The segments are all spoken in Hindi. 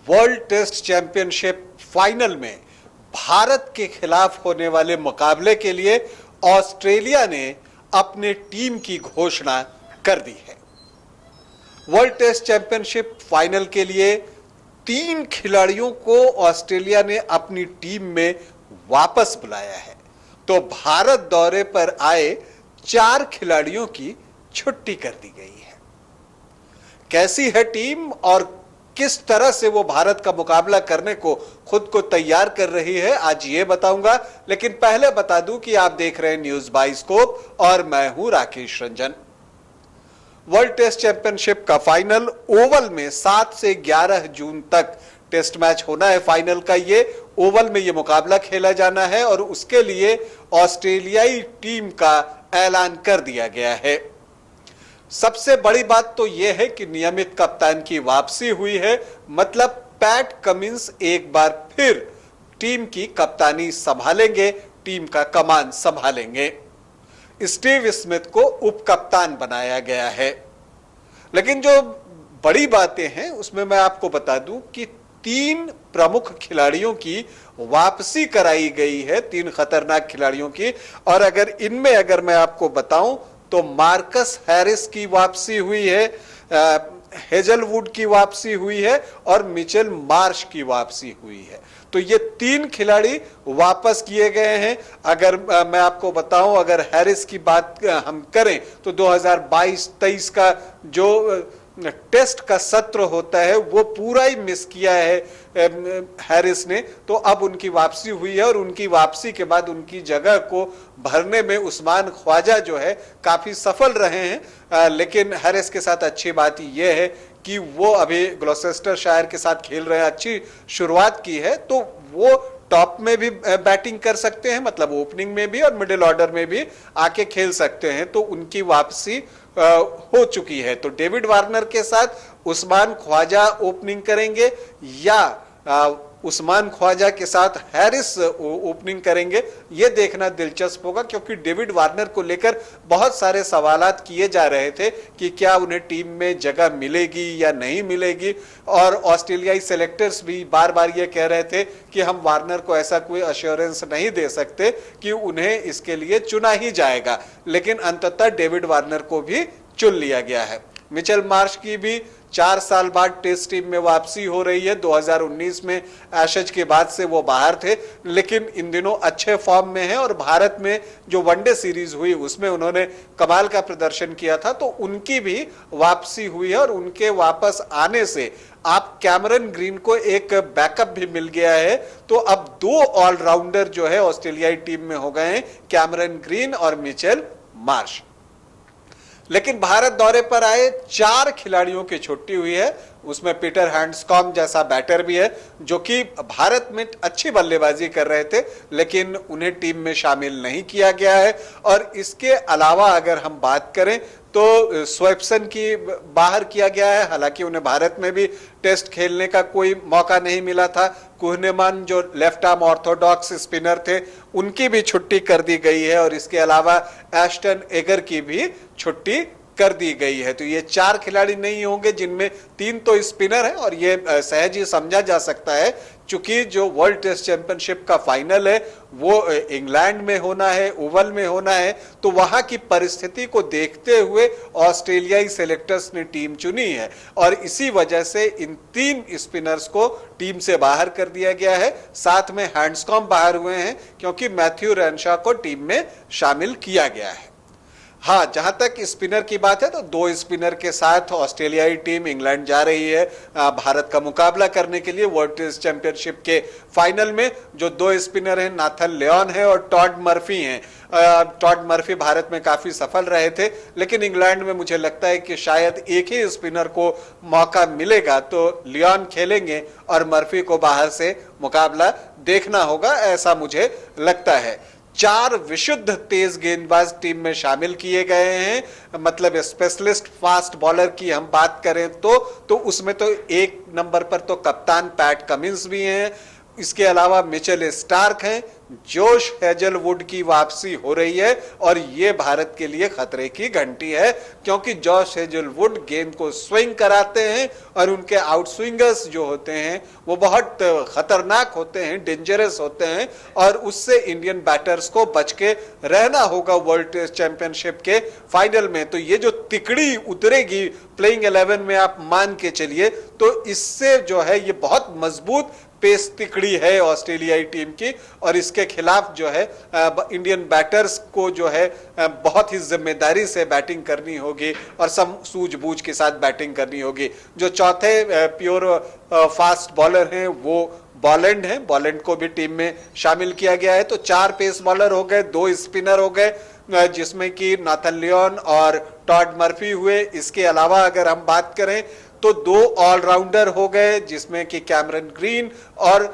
वर्ल्ड टेस्ट चैंपियनशिप फाइनल में भारत के खिलाफ होने वाले मुकाबले के लिए ऑस्ट्रेलिया ने अपने टीम की घोषणा कर दी है। वर्ल्ड टेस्ट चैंपियनशिप फाइनल के लिए 3 खिलाड़ियों को ऑस्ट्रेलिया ने अपनी टीम में वापस बुलाया है, तो भारत दौरे पर आए 4 खिलाड़ियों की छुट्टी कर दी गई है। कैसी है टीम और किस तरह से वो भारत का मुकाबला करने को खुद को तैयार कर रही है, आज ये बताऊंगा। लेकिन पहले बता दूं कि आप देख रहे हैं न्यूज बाइस्कोप और मैं हूं Rakesh Ranjan. World test championship का फाइनल ओवल में 7 से 11 जून तक टेस्ट मैच होना है। फाइनल का ये ओवल में ये मुकाबला खेला जाना है और उसके लिए ऑस्ट्रेलियाई टीम का ऐलान कर दिया गया है। सबसे बड़ी बात तो यह है कि नियमित कप्तान की वापसी हुई है, मतलब पैट कमिंस एक बार फिर टीम की कप्तानी संभालेंगे, टीम का कमान संभालेंगे। स्टीव स्मिथ को उप कप्तान बनाया गया है। लेकिन जो बड़ी बातें हैं उसमें मैं आपको बता दूं कि 3 प्रमुख खिलाड़ियों की वापसी कराई गई है, 3 खतरनाक खिलाड़ियों की। और अगर मैं आपको बताऊं तो मार्कस हैरिस की वापसी हुई है, हेजलवुड की वापसी हुई है और मिचेल मार्श की वापसी हुई है। तो ये 3 खिलाड़ी वापस किए गए हैं। अगर मैं आपको बताऊं, अगर हैरिस की बात हम करें तो 2022-23 का जो टेस्ट का सत्र होता है वो पूरा ही मिस किया है हैरिस ने, तो अब उनकी वापसी हुई है और उनकी वापसी के बाद उनकी जगह को भरने में उस्मान ख्वाजा जो है काफी सफल रहे हैं। लेकिन हैरिस के साथ अच्छी बात यह है कि वो अभी ग्लॉसेस्टरशायर के साथ खेल रहे हैं, अच्छी शुरुआत की है, तो वो टॉप में भी बैटिंग कर सकते हैं, मतलब ओपनिंग में भी और मिडिल ऑर्डर में भी आके खेल सकते हैं। तो उनकी वापसी हो चुकी है। तो डेविड वार्नर के साथ उस्मान ख्वाजा ओपनिंग करेंगे या उस्मान ख्वाजा के साथ हैरिस ओपनिंग करेंगे, यह देखना दिलचस्प होगा, क्योंकि डेविड वार्नर को लेकर बहुत सारे सवालात किए जा रहे थे कि क्या उन्हें टीम में जगह मिलेगी या नहीं मिलेगी। और ऑस्ट्रेलियाई सेलेक्टर्स भी बार बार ये कह रहे थे कि हम वार्नर को ऐसा कोई अश्योरेंस नहीं दे सकते कि उन्हें इसके लिए चुना ही जाएगा। लेकिन अंततः डेविड वार्नर को भी चुन लिया गया है। मिचेल मार्श की भी 4 साल बाद टेस्ट टीम में वापसी हो रही है। 2019 में एशेज के बाद से वो बाहर थे, लेकिन इन दिनों अच्छे फॉर्म में हैं और भारत में जो वनडे सीरीज हुई उसमें उन्होंने कमाल का प्रदर्शन किया था, तो उनकी भी वापसी हुई है। और उनके वापस आने से आप कैमरन ग्रीन को एक बैकअप भी मिल गया है। तो अब 2 ऑलराउंडर जो है ऑस्ट्रेलियाई टीम में हो गए हैं, कैमरन ग्रीन और मिचेल मार्श। लेकिन भारत दौरे पर आए 4 खिलाड़ियों की छुट्टी हुई है। उसमें पीटर हैंड्सकॉम्ब जैसा बैटर भी है जो कि भारत में अच्छी बल्लेबाजी कर रहे थे, लेकिन उन्हें टीम में शामिल नहीं किया गया है। और इसके अलावा अगर हम बात करें तो स्वेप्सन की बाहर किया गया है, हालांकि उन्हें भारत में भी टेस्ट खेलने का कोई मौका नहीं मिला था। कुहनेमान जो लेफ्ट आर्म ऑर्थोडॉक्स स्पिनर थे, उनकी भी छुट्टी कर दी गई है। और इसके अलावा एस्टन एगर की भी छुट्टी कर दी गई है। तो ये 4 खिलाड़ी नहीं होंगे, जिनमें 3 तो स्पिनर है। और ये सहज ही समझा जा सकता है, चूंकि जो वर्ल्ड टेस्ट चैंपियनशिप का फाइनल है वो इंग्लैंड में होना है, ओवल में होना है, तो वहां की परिस्थिति को देखते हुए ऑस्ट्रेलियाई सेलेक्टर्स ने टीम चुनी है। और इसी वजह से इन 3 स्पिनर्स को टीम से बाहर कर दिया गया है। साथ में हैंड्सकॉम्ब बाहर हुए हैं क्योंकि मैथ्यू रेनशॉ को टीम में शामिल किया गया है। हाँ, जहां तक स्पिनर की बात है तो 2 स्पिनर के साथ ऑस्ट्रेलियाई टीम इंग्लैंड जा रही है भारत का मुकाबला करने के लिए वर्ल्ड टेस्ट चैंपियनशिप के फाइनल में। जो 2 स्पिनर हैं, नाथन लियोन है और टॉड मर्फी हैं। टॉड मर्फी भारत में काफी सफल रहे थे, लेकिन इंग्लैंड में मुझे लगता है कि शायद एक ही स्पिनर को मौका मिलेगा, तो लियोन खेलेंगे और मर्फी को बाहर से मुकाबला देखना होगा, ऐसा मुझे लगता है। 4 विशुद्ध तेज गेंदबाज टीम में शामिल किए गए हैं। मतलब स्पेशलिस्ट फास्ट बॉलर की हम बात करें तो उसमें तो 1 नंबर पर तो कप्तान पैट कमिंस भी हैं। इसके अलावा मिचेल स्टार्क हैं, जोश हेजलवुड की वापसी हो रही है और ये भारत के लिए खतरे की घंटी है, क्योंकि जोश हेजलवुड गेंद को स्विंग कराते हैं और उनके आउटस्विंगर्स जो होते हैं वो बहुत खतरनाक होते हैं, डेंजरस होते हैं, और उससे इंडियन बैटर्स को बच के रहना होगा वर्ल्ड टेस्ट चैंपियनशिप के फाइनल में। तो ये जो तिकड़ी उतरेगी प्लेइंग 11 में, आप मान के चलिए, तो इससे जो है ये बहुत मजबूत पेस तिकड़ी है ऑस्ट्रेलियाई टीम की, और इसके खिलाफ जो है इंडियन बैटर्स को जो है बहुत ही जिम्मेदारी से बैटिंग करनी होगी और सूझबूझ के साथ बैटिंग करनी होगी। जो चौथे प्योर फास्ट बॉलर हैं वो बॉलैंड हैं, बॉलैंड को भी टीम में शामिल किया गया है। तो 4 पेस बॉलर हो गए, 2 स्पिनर हो गए, जिसमें कि नाथन लियोन और टॉड मर्फी हुए। इसके अलावा अगर हम बात करें तो 2 ऑलराउंडर हो गए, जिसमें कि कैमरन ग्रीन और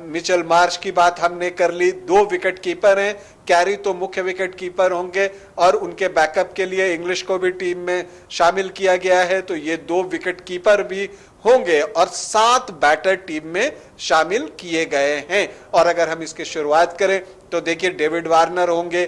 मिचेल मार्श की बात हमने कर ली। 2 विकेट कीपर हैं, कैरी तो मुख्य विकेट कीपर होंगे और उनके बैकअप के लिए इंग्लिश को भी टीम में शामिल किया गया है, तो ये 2 विकेट कीपर भी होंगे और 7 बैटर टीम में शामिल किए गए हैं। और अगर हम इसकी शुरुआत करें तो देखिए, डेविड वार्नर होंगे,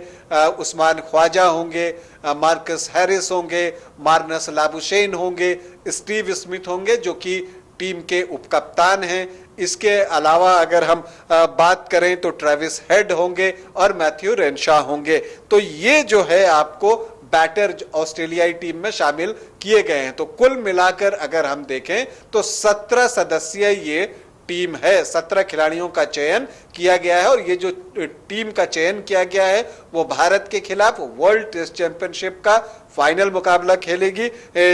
उस्मान ख्वाजा होंगे, मार्कस हैरिस होंगे, मार्नस लाबुशेन होंगे, स्टीव स्मिथ होंगे जो कि टीम के उपकप्तान हैं। इसके अलावा अगर हम बात करें तो ट्रेविस हेड होंगे और मैथ्यू रेनशा होंगे। तो ये जो है आपको बैटर ऑस्ट्रेलियाई टीम में शामिल किए गए हैं। तो कुल मिलाकर अगर हम देखें तो 17 सदस्यीय ये टीम है, 17 खिलाड़ियों का चयन किया गया है, और ये जो टीम का चयन किया गया है वो भारत के खिलाफ वर्ल्ड टेस्ट चैंपियनशिप का फाइनल मुकाबला खेलेगी,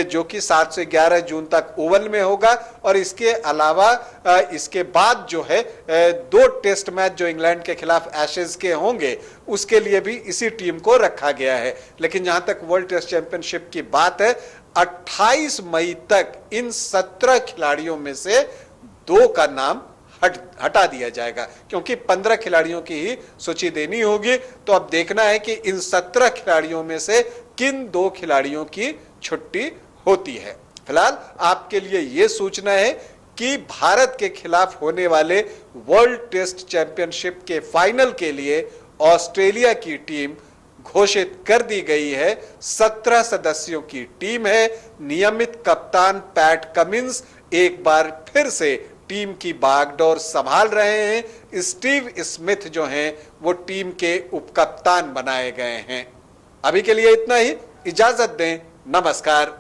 जो कि 7 से 11 जून तक ओवल में होगा। और इसके अलावा इसके बाद जो है 2 टेस्ट मैच जो इंग्लैंड के खिलाफ एशेज के होंगे, उसके लिए भी इसी टीम को रखा गया है। लेकिन जहां तक वर्ल्ड टेस्ट चैंपियनशिप की बात है, 28 मई तक इन 17 खिलाड़ियों में से 2 का नाम हटा दिया जाएगा, क्योंकि 15 खिलाड़ियों की ही सूची देनी होगी। तो अब देखना है कि इन 17 खिलाड़ियों में से किन 2 खिलाड़ियों की छुट्टी होती है। फिलहाल आपके लिए यह सूचना है कि भारत के खिलाफ होने वाले वर्ल्ड टेस्ट चैंपियनशिप के फाइनल के लिए ऑस्ट्रेलिया की टीम घोषित कर दी गई है। 17 सदस्यों की टीम है। नियमित कप्तान पैट कमिंस एक बार फिर से टीम की बागडोर संभाल रहे हैं। स्टीव स्मिथ जो हैं वो टीम के उपकप्तान बनाए गए हैं। अभी के लिए इतना ही, इजाजत दें, नमस्कार।